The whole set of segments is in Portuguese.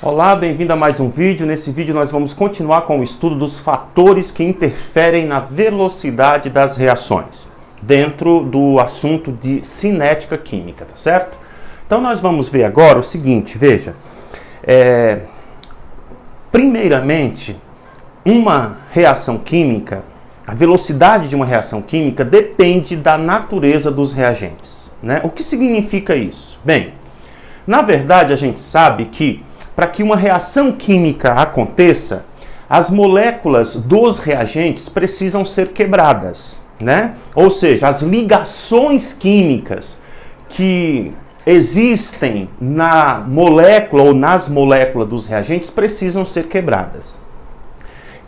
Olá, bem-vindo a mais um vídeo. Nesse vídeo nós vamos continuar com o estudo dos fatores que interferem na velocidade das reações, dentro do assunto de cinética química, tá certo? Então nós vamos ver agora o seguinte, veja. Primeiramente, uma reação química, a velocidade de uma reação química depende da natureza dos reagentes, né? O que significa isso? Bem, na verdade a gente sabe que para que uma reação química aconteça, as moléculas dos reagentes precisam ser quebradas, né? Ou seja, as ligações químicas que existem na molécula ou nas moléculas dos reagentes precisam ser quebradas.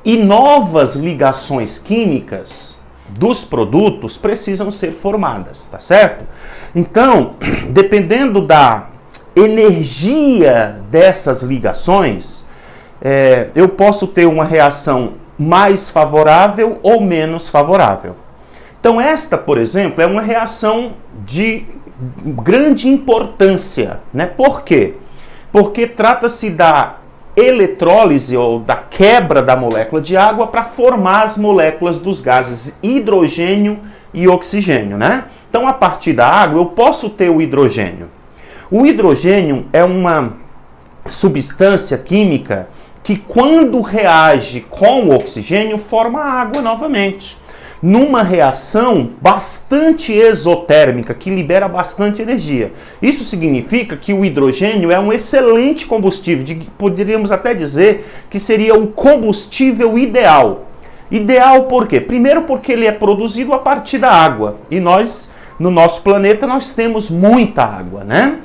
E novas ligações químicas dos produtos precisam ser formadas, tá certo? Então, dependendo da energia dessas ligações, eu posso ter uma reação mais favorável ou menos favorável. Então esta, por exemplo, é uma reação de grande importância, né? Por quê? Porque trata-se da eletrólise ou da quebra da molécula de água para formar as moléculas dos gases hidrogênio e oxigênio, né? Então a partir da água eu posso ter o hidrogênio. O hidrogênio é uma substância química que, quando reage com o oxigênio, forma água novamente. Numa reação bastante exotérmica, que libera bastante energia. Isso significa que o hidrogênio é um excelente combustível, poderíamos até dizer que seria o combustível ideal. Ideal por quê? Primeiro porque ele é produzido a partir da água. E nós, no nosso planeta, nós temos muita água, né?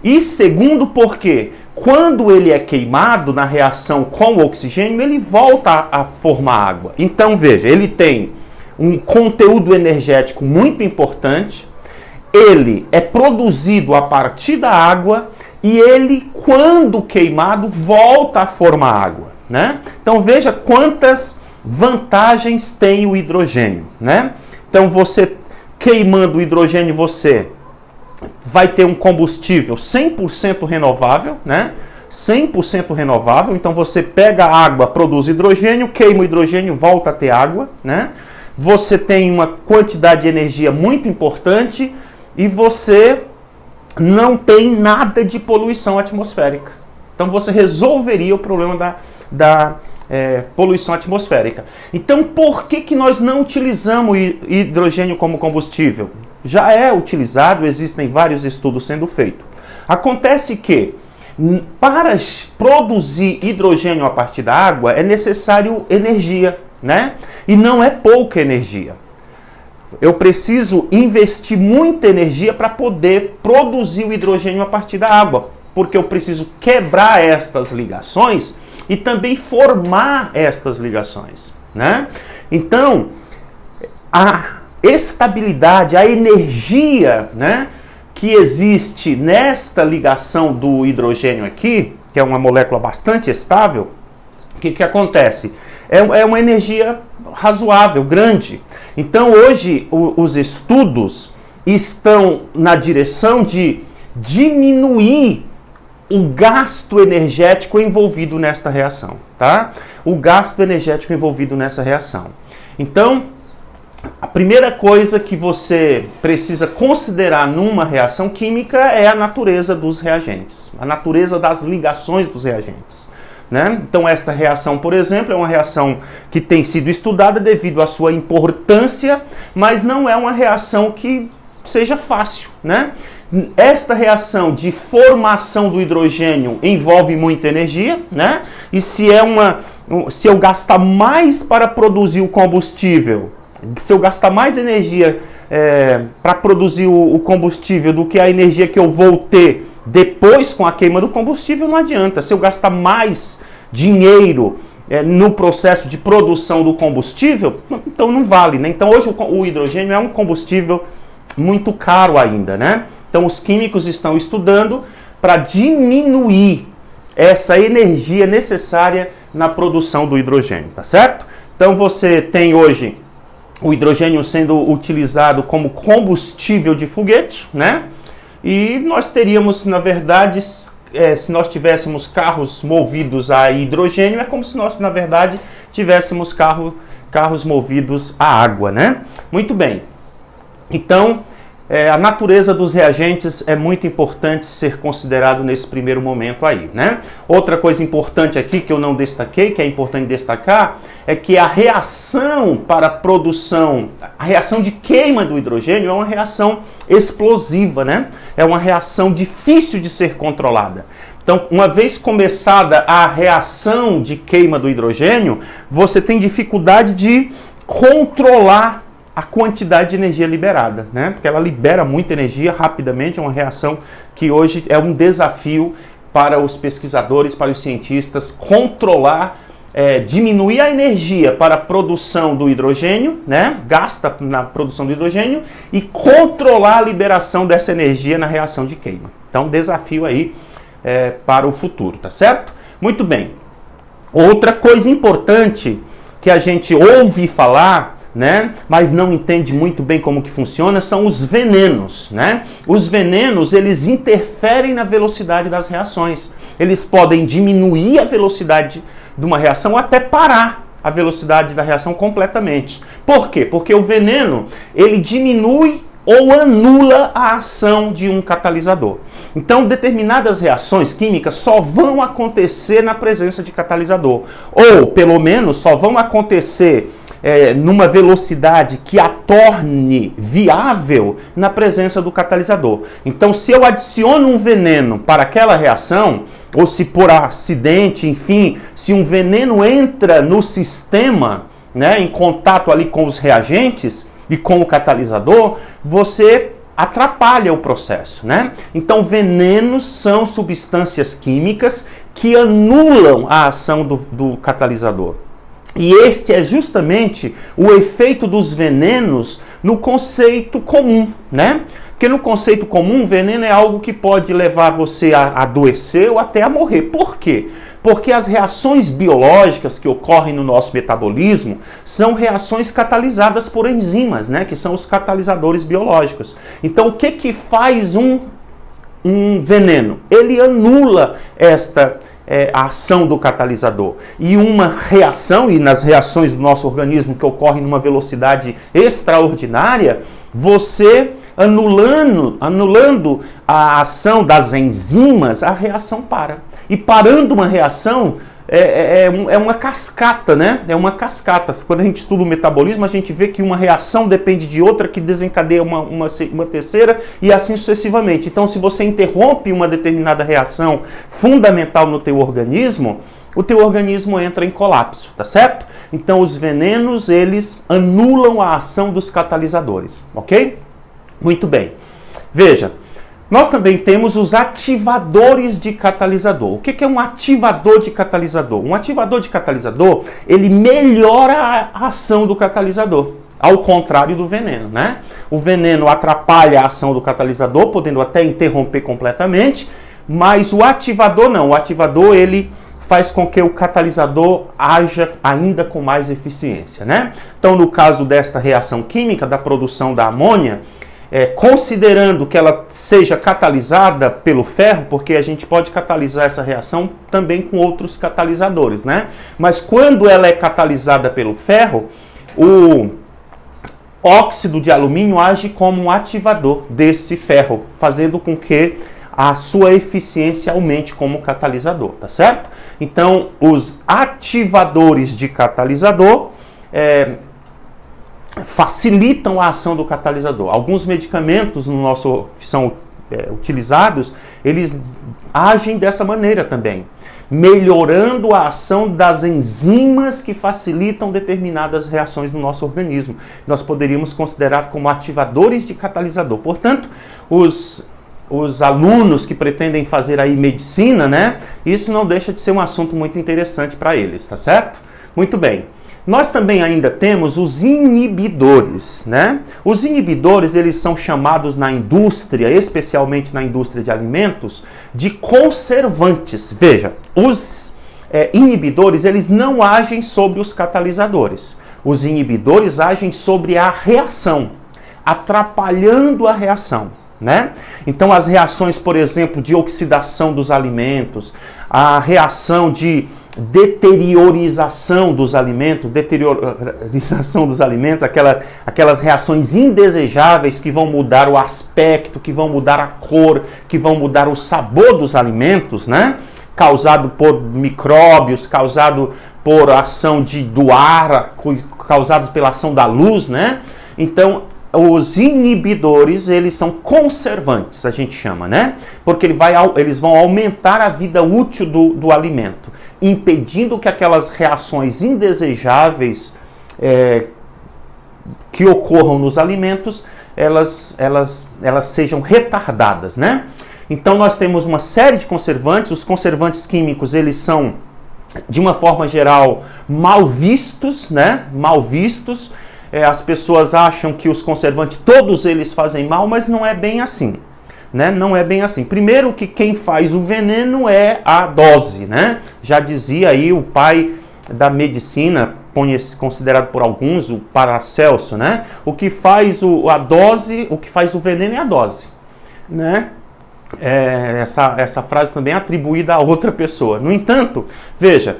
E segundo porque quando ele é queimado na reação com o oxigênio, ele volta a formar água. Então veja, ele tem um conteúdo energético muito importante, ele é produzido a partir da água e ele, quando queimado, volta a formar água, né? Então veja quantas vantagens tem o hidrogênio, né? Então você queimando o hidrogênio, você vai ter um combustível 100% renovável, né? 100% renovável, então você pega a água, produz hidrogênio, queima o hidrogênio, volta a ter água, né? Você tem uma quantidade de energia muito importante e você não tem nada de poluição atmosférica. Então você resolveria o problema da poluição atmosférica. Então por que nós não utilizamos hidrogênio como combustível? Já é utilizado, existem vários estudos sendo feitos. Acontece que para produzir hidrogênio a partir da água é necessário energia, né? E não é pouca energia. Eu preciso investir muita energia para poder produzir o hidrogênio a partir da água, porque eu preciso quebrar estas ligações e também formar estas ligações, né? Então, a estabilidade, a energia, né, que existe nesta ligação do hidrogênio aqui, que é uma molécula bastante estável, o que acontece? É uma energia razoável, grande. Então hoje os estudos estão na direção de diminuir o gasto energético envolvido nesta reação, tá? O gasto energético envolvido nessa reação. Então, a primeira coisa que você precisa considerar numa reação química é a natureza dos reagentes, a natureza das ligações dos reagentes, né? Então esta reação, por exemplo, é uma reação que tem sido estudada devido à sua importância, mas não é uma reação que seja fácil, né? Esta reação de formação do hidrogênio envolve muita energia, né? E se eu gastar mais para produzir o combustível, se eu gastar mais energia para produzir o combustível do que a energia que eu vou ter depois com a queima do combustível, não adianta. Se eu gastar mais dinheiro no processo de produção do combustível, então não vale, né? Então hoje o hidrogênio é um combustível muito caro ainda, né? Então os químicos estão estudando para diminuir essa energia necessária na produção do hidrogênio, tá certo? Então você tem hoje o hidrogênio sendo utilizado como combustível de foguete, né? E nós teríamos, na verdade, se nós tivéssemos carros movidos a hidrogênio, é como se nós, na verdade, tivéssemos carros movidos a água, né? Muito bem. Então, a natureza dos reagentes é muito importante ser considerado nesse primeiro momento aí, né? Outra coisa importante aqui que eu não destaquei, que é importante destacar, é que a reação para a produção, a reação de queima do hidrogênio é uma reação explosiva, né? É uma reação difícil de ser controlada. Então, uma vez começada a reação de queima do hidrogênio, você tem dificuldade de controlar a quantidade de energia liberada, né? Porque ela libera muita energia rapidamente, é uma reação que hoje é um desafio para os pesquisadores, para os cientistas, controlar, diminuir a energia para a produção do hidrogênio, né? Gasta na produção do hidrogênio, e controlar a liberação dessa energia na reação de queima. Então, desafio aí para o futuro, tá certo? Muito bem. Outra coisa importante que a gente ouve falar, né, mas não entende muito bem como que funciona, são os venenos, né? Os venenos, eles interferem na velocidade das reações. Eles podem diminuir a velocidade de uma reação ou até parar a velocidade da reação completamente. Por quê? Porque o veneno, ele diminui ou anula a ação de um catalisador. Então, determinadas reações químicas só vão acontecer na presença de catalisador. Ou, pelo menos, só vão acontecer numa velocidade que a torne viável na presença do catalisador. Então, se eu adiciono um veneno para aquela reação, ou se por acidente, enfim, se um veneno entra no sistema, né, em contato ali com os reagentes e com o catalisador, você atrapalha o processo, né? Então, venenos são substâncias químicas que anulam a ação do catalisador. E este é justamente o efeito dos venenos no conceito comum, né? Porque no conceito comum, veneno é algo que pode levar você a adoecer ou até a morrer. Por quê? Porque as reações biológicas que ocorrem no nosso metabolismo são reações catalisadas por enzimas, né? Que são os catalisadores biológicos. Então, o que faz um veneno? Ele anula a ação do catalisador. E uma reação, e nas reações do nosso organismo que ocorrem numa velocidade extraordinária, você anulando a ação das enzimas, a reação para. E parando uma reação, é uma cascata, né? É uma cascata. Quando a gente estuda o metabolismo, a gente vê que uma reação depende de outra, que desencadeia uma terceira, e assim sucessivamente. Então, se você interrompe uma determinada reação fundamental no teu organismo, o teu organismo entra em colapso, tá certo? Então, os venenos, eles anulam a ação dos catalisadores, ok? Muito bem. Veja, nós também temos os ativadores de catalisador. O que é um ativador de catalisador? Um ativador de catalisador, ele melhora a ação do catalisador, ao contrário do veneno, né? O veneno atrapalha a ação do catalisador, podendo até interromper completamente, mas o ativador não. O ativador, ele faz com que o catalisador haja ainda com mais eficiência, né? Então, no caso desta reação química, da produção da amônia, considerando que ela seja catalisada pelo ferro, porque a gente pode catalisar essa reação também com outros catalisadores, né? Mas quando ela é catalisada pelo ferro, o óxido de alumínio age como um ativador desse ferro, fazendo com que a sua eficiência aumente como catalisador, tá certo? Então, os ativadores de catalisador facilitam a ação do catalisador. Alguns medicamentos que são utilizados, eles agem dessa maneira também, melhorando a ação das enzimas que facilitam determinadas reações no nosso organismo. Nós poderíamos considerar como ativadores de catalisador. Portanto, os alunos que pretendem fazer aí medicina, né? Isso não deixa de ser um assunto muito interessante para eles, tá certo? Muito bem. Nós também ainda temos os inibidores, né? Os inibidores, eles são chamados na indústria, especialmente na indústria de alimentos, de conservantes. Veja, os inibidores, eles não agem sobre os catalisadores. Os inibidores agem sobre a reação, atrapalhando a reação, né? Então as reações, por exemplo, de oxidação dos alimentos, a reação de deteriorização dos alimentos, aquelas reações indesejáveis que vão mudar o aspecto, que vão mudar a cor, que vão mudar o sabor dos alimentos, né? Causado por micróbios, causado por ação do ar, causado pela ação da luz, né? Então, os inibidores, eles são conservantes, a gente chama, né? Porque eles vão aumentar a vida útil do alimento, impedindo que aquelas reações indesejáveis que ocorram nos alimentos, elas sejam retardadas, né? Então nós temos uma série de conservantes. Os conservantes químicos, eles são, de uma forma geral, mal vistos, né? Mal vistos. As pessoas acham que os conservantes, todos eles fazem mal, mas não é bem assim, né? Não é bem assim. Primeiro que quem faz o veneno é a dose, né? Já dizia aí o pai da medicina, considerado por alguns o Paracelso, né? O que faz a dose, o que faz o veneno é a dose, né? Essa frase também é atribuída a outra pessoa. No entanto, veja,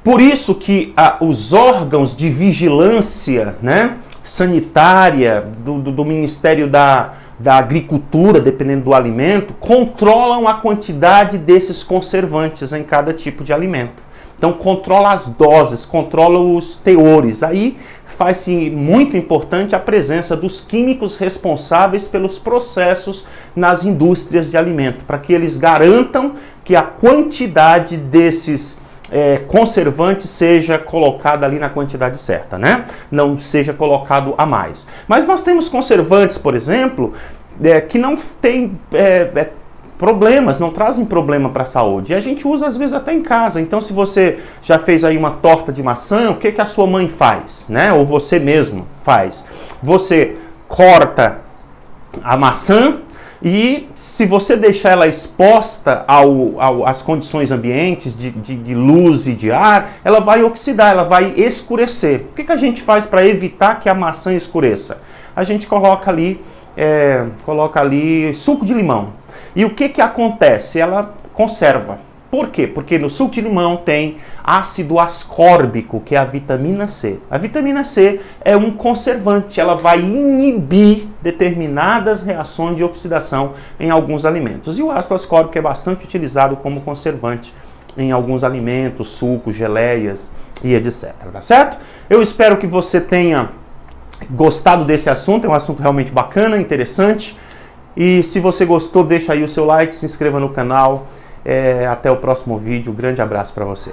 por isso que os órgãos de vigilância, né, sanitária do Ministério da Agricultura, dependendo do alimento, controlam a quantidade desses conservantes em cada tipo de alimento. Então controla as doses, controla os teores. Aí faz-se muito importante a presença dos químicos responsáveis pelos processos nas indústrias de alimento, para que eles garantam que a quantidade desses conservante seja colocado ali na quantidade certa, né? Não seja colocado a mais. Mas nós temos conservantes, por exemplo, que não têm problemas, não trazem problema para a saúde. E a gente usa às vezes até em casa. Então, se você já fez aí uma torta de maçã, o que a sua mãe faz, né? Ou você mesmo faz? Você corta a maçã, e se você deixar ela exposta às condições ambientes de luz e de ar, ela vai oxidar, ela vai escurecer. O que a gente faz para evitar que a maçã escureça? A gente coloca ali suco de limão. E o que acontece? Ela conserva. Por quê? Porque no suco de limão tem ácido ascórbico, que é a vitamina C. A vitamina C é um conservante, ela vai inibir determinadas reações de oxidação em alguns alimentos. E o ácido ascórbico é bastante utilizado como conservante em alguns alimentos, sucos, geleias e etc. Tá certo? Eu espero que você tenha gostado desse assunto, é um assunto realmente bacana, interessante. E se você gostou, deixa aí o seu like, se inscreva no canal. Até o próximo vídeo. Um grande abraço para você.